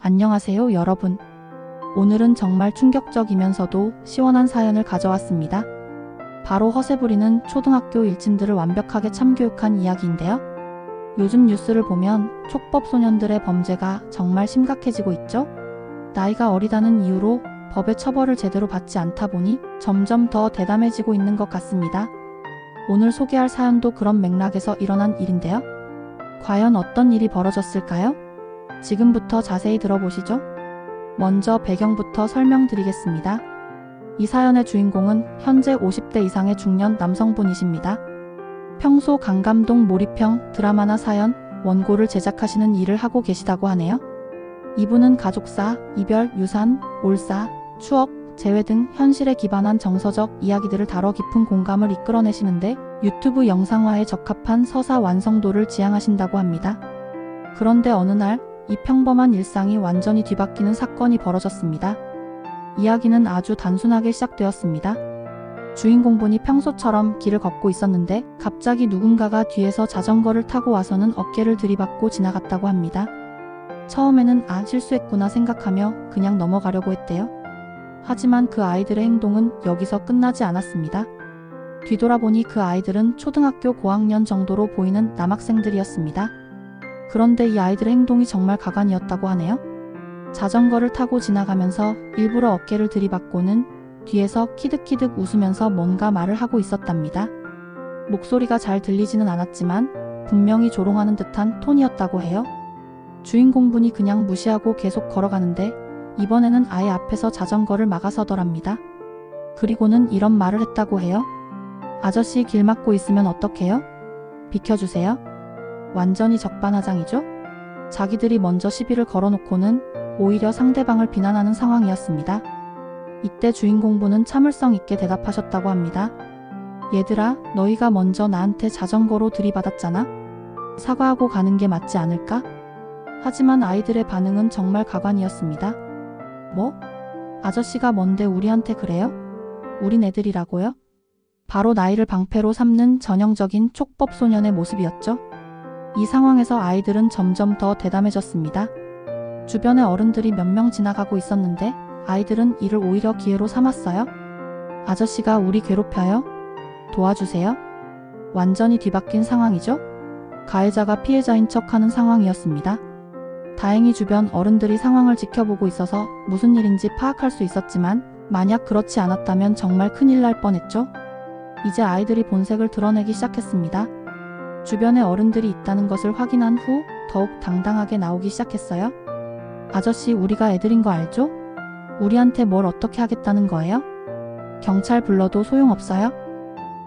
안녕하세요 여러분. 오늘은 정말 충격적이면서도 시원한 사연을 가져왔습니다. 바로 허세 부리는 초등학교 일진들을 완벽하게 참교육한 이야기인데요. 요즘 뉴스를 보면 촉법 소년들의 범죄가 정말 심각해지고 있죠. 나이가 어리다는 이유로 법의 처벌을 제대로 받지 않다 보니 점점 더 대담해지고 있는 것 같습니다. 오늘 소개할 사연도 그런 맥락에서 일어난 일인데요. 과연 어떤 일이 벌어졌을까요? 지금부터 자세히 들어보시죠. 먼저 배경부터 설명드리겠습니다. 이 사연의 주인공은 현재 50대 이상의 중년 남성분이십니다. 평소 강감동 몰입형 드라마나 사연, 원고를 제작하시는 일을 하고 계시다고 하네요. 이분은 가족사, 이별, 유산, 올사, 추억, 재회 등 현실에 기반한 정서적 이야기들을 다뤄 깊은 공감을 이끌어내시는데 유튜브 영상화에 적합한 서사 완성도를 지향하신다고 합니다. 그런데 어느 날 이 평범한 일상이 완전히 뒤바뀌는 사건이 벌어졌습니다. 이야기는 아주 단순하게 시작되었습니다. 주인공분이 평소처럼 길을 걷고 있었는데 갑자기 누군가가 뒤에서 자전거를 타고 와서는 어깨를 들이받고 지나갔다고 합니다. 처음에는 실수했구나 생각하며 그냥 넘어가려고 했대요. 하지만 그 아이들의 행동은 여기서 끝나지 않았습니다. 뒤돌아보니 그 아이들은 초등학교 고학년 정도로 보이는 남학생들이었습니다. 그런데 이 아이들의 행동이 정말 가관이었다고 하네요. 자전거를 타고 지나가면서 일부러 어깨를 들이받고는 뒤에서 키득키득 웃으면서 뭔가 말을 하고 있었답니다. 목소리가 잘 들리지는 않았지만 분명히 조롱하는 듯한 톤이었다고 해요. 주인공분이 그냥 무시하고 계속 걸어가는데 이번에는 아예 앞에서 자전거를 막아서더랍니다. 그리고는 이런 말을 했다고 해요. 아저씨 길 막고 있으면 어떡해요? 비켜주세요. 완전히 적반하장이죠? 자기들이 먼저 시비를 걸어놓고는 오히려 상대방을 비난하는 상황이었습니다. 이때 주인공분은 참을성 있게 대답하셨다고 합니다. 얘들아, 너희가 먼저 나한테 자전거로 들이받았잖아? 사과하고 가는 게 맞지 않을까? 하지만 아이들의 반응은 정말 가관이었습니다. 뭐? 아저씨가 뭔데 우리한테 그래요? 우린 애들이라고요? 바로 나이를 방패로 삼는 전형적인 촉법 소년의 모습이었죠. 이 상황에서 아이들은 점점 더 대담해졌습니다. 주변에 어른들이 몇 명 지나가고 있었는데 아이들은 이를 오히려 기회로 삼았어요. 아저씨가 우리 괴롭혀요? 도와주세요? 완전히 뒤바뀐 상황이죠? 가해자가 피해자인 척하는 상황이었습니다. 다행히 주변 어른들이 상황을 지켜보고 있어서 무슨 일인지 파악할 수 있었지만 만약 그렇지 않았다면 정말 큰일 날 뻔했죠. 이제 아이들이 본색을 드러내기 시작했습니다. 주변에 어른들이 있다는 것을 확인한 후 더욱 당당하게 나오기 시작했어요. 아저씨 우리가 애들인 거 알죠? 우리한테 뭘 어떻게 하겠다는 거예요? 경찰 불러도 소용없어요?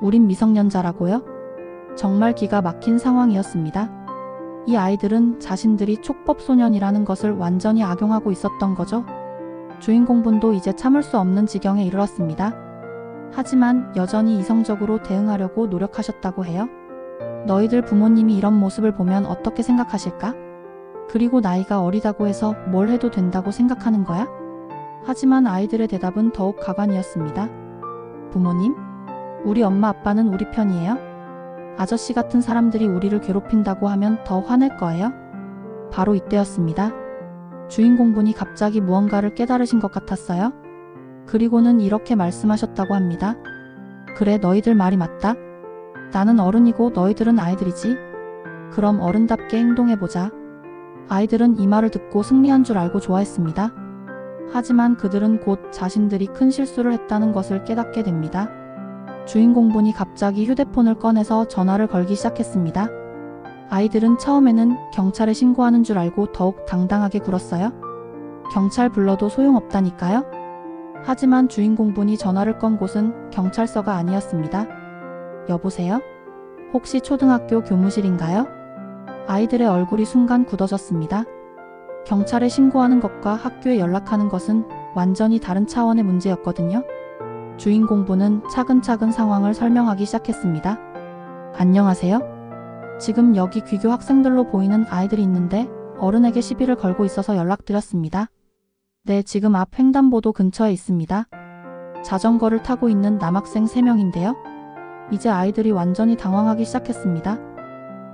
우린 미성년자라고요? 정말 기가 막힌 상황이었습니다. 이 아이들은 자신들이 촉법소년이라는 것을 완전히 악용하고 있었던 거죠. 주인공분도 이제 참을 수 없는 지경에 이르렀습니다. 하지만 여전히 이성적으로 대응하려고 노력하셨다고 해요. 너희들 부모님이 이런 모습을 보면 어떻게 생각하실까? 그리고 나이가 어리다고 해서 뭘 해도 된다고 생각하는 거야? 하지만 아이들의 대답은 더욱 가관이었습니다. 부모님? 우리 엄마 아빠는 우리 편이에요? 아저씨 같은 사람들이 우리를 괴롭힌다고 하면 더 화낼 거예요? 바로 이때였습니다. 주인공분이 갑자기 무언가를 깨달으신 것 같았어요. 그리고는 이렇게 말씀하셨다고 합니다. 그래, 너희들 말이 맞다. 나는 어른이고 너희들은 아이들이지. 그럼 어른답게 행동해보자. 아이들은 이 말을 듣고 승리한 줄 알고 좋아했습니다. 하지만 그들은 곧 자신들이 큰 실수를 했다는 것을 깨닫게 됩니다. 주인공분이 갑자기 휴대폰을 꺼내서 전화를 걸기 시작했습니다. 아이들은 처음에는 경찰에 신고하는 줄 알고 더욱 당당하게 굴었어요. 경찰 불러도 소용없다니까요? 하지만 주인공분이 전화를 건 곳은 경찰서가 아니었습니다. 여보세요? 혹시 초등학교 교무실인가요? 아이들의 얼굴이 순간 굳어졌습니다. 경찰에 신고하는 것과 학교에 연락하는 것은 완전히 다른 차원의 문제였거든요. 주인공분은 차근차근 상황을 설명하기 시작했습니다. 안녕하세요? 지금 여기 귀교 학생들로 보이는 아이들이 있는데 어른에게 시비를 걸고 있어서 연락드렸습니다. 네, 지금 앞 횡단보도 근처에 있습니다. 자전거를 타고 있는 남학생 3명인데요. 이제 아이들이 완전히 당황하기 시작했습니다.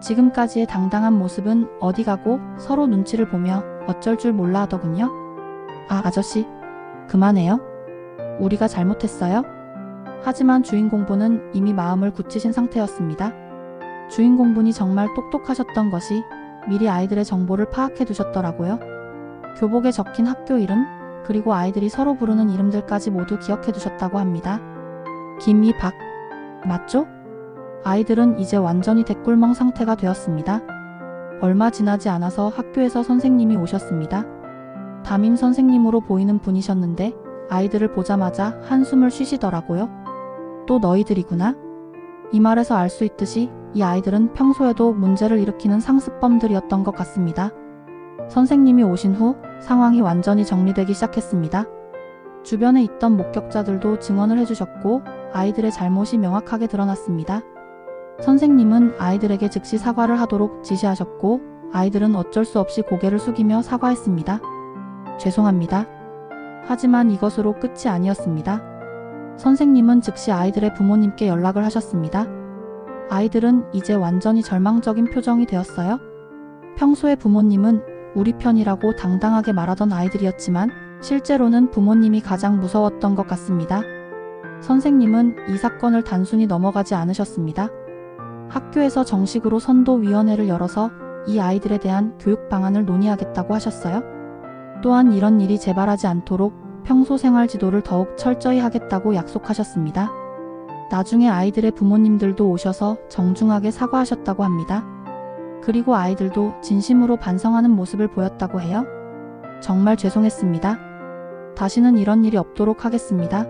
지금까지의 당당한 모습은 어디 가고 서로 눈치를 보며 어쩔 줄 몰라 하더군요. 아, 아저씨, 그만해요. 우리가 잘못했어요? 하지만 주인공분은 이미 마음을 굳히신 상태였습니다. 주인공분이 정말 똑똑하셨던 것이 미리 아이들의 정보를 파악해 두셨더라고요. 교복에 적힌 학교 이름, 그리고 아이들이 서로 부르는 이름들까지 모두 기억해 두셨다고 합니다. 김이박, 맞죠? 아이들은 이제 완전히 대꿀멍 상태가 되었습니다. 얼마 지나지 않아서 학교에서 선생님이 오셨습니다. 담임 선생님으로 보이는 분이셨는데 아이들을 보자마자 한숨을 쉬시더라고요. 또 너희들이구나. 이 말에서 알 수 있듯이 이 아이들은 평소에도 문제를 일으키는 상습범들이었던 것 같습니다. 선생님이 오신 후 상황이 완전히 정리되기 시작했습니다. 주변에 있던 목격자들도 증언을 해주셨고 아이들의 잘못이 명확하게 드러났습니다. 선생님은 아이들에게 즉시 사과를 하도록 지시하셨고 아이들은 어쩔 수 없이 고개를 숙이며 사과했습니다. 죄송합니다. 하지만 이것으로 끝이 아니었습니다. 선생님은 즉시 아이들의 부모님께 연락을 하셨습니다. 아이들은 이제 완전히 절망적인 표정이 되었어요. 평소에 부모님은 우리 편이라고 당당하게 말하던 아이들이었지만 실제로는 부모님이 가장 무서웠던 것 같습니다. 선생님은 이 사건을 단순히 넘어가지 않으셨습니다. 학교에서 정식으로 선도위원회를 열어서 이 아이들에 대한 교육 방안을 논의하겠다고 하셨어요. 또한 이런 일이 재발하지 않도록 평소 생활 지도를 더욱 철저히 하겠다고 약속하셨습니다. 나중에 아이들의 부모님들도 오셔서 정중하게 사과하셨다고 합니다. 그리고 아이들도 진심으로 반성하는 모습을 보였다고 해요. 정말 죄송했습니다. 다시는 이런 일이 없도록 하겠습니다.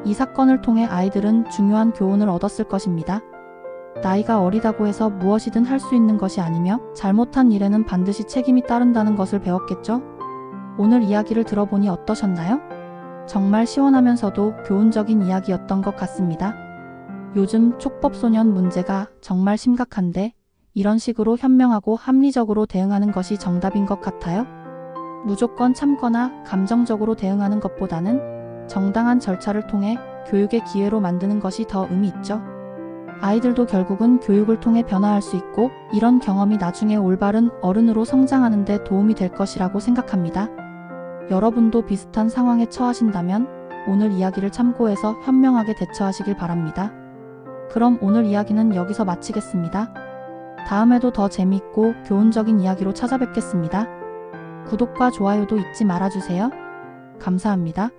이 사건을 통해 아이들은 중요한 교훈을 얻었을 것입니다. 나이가 어리다고 해서 무엇이든 할 수 있는 것이 아니며 잘못한 일에는 반드시 책임이 따른다는 것을 배웠겠죠? 오늘 이야기를 들어보니 어떠셨나요? 정말 시원하면서도 교훈적인 이야기였던 것 같습니다. 요즘 촉법소년 문제가 정말 심각한데 이런 식으로 현명하고 합리적으로 대응하는 것이 정답인 것 같아요. 무조건 참거나 감정적으로 대응하는 것보다는 정당한 절차를 통해 교육의 기회로 만드는 것이 더 의미 있죠. 아이들도 결국은 교육을 통해 변화할 수 있고 이런 경험이 나중에 올바른 어른으로 성장하는 데 도움이 될 것이라고 생각합니다. 여러분도 비슷한 상황에 처하신다면 오늘 이야기를 참고해서 현명하게 대처하시길 바랍니다. 그럼 오늘 이야기는 여기서 마치겠습니다. 다음에도 더 재미있고 교훈적인 이야기로 찾아뵙겠습니다. 구독과 좋아요도 잊지 말아주세요. 감사합니다.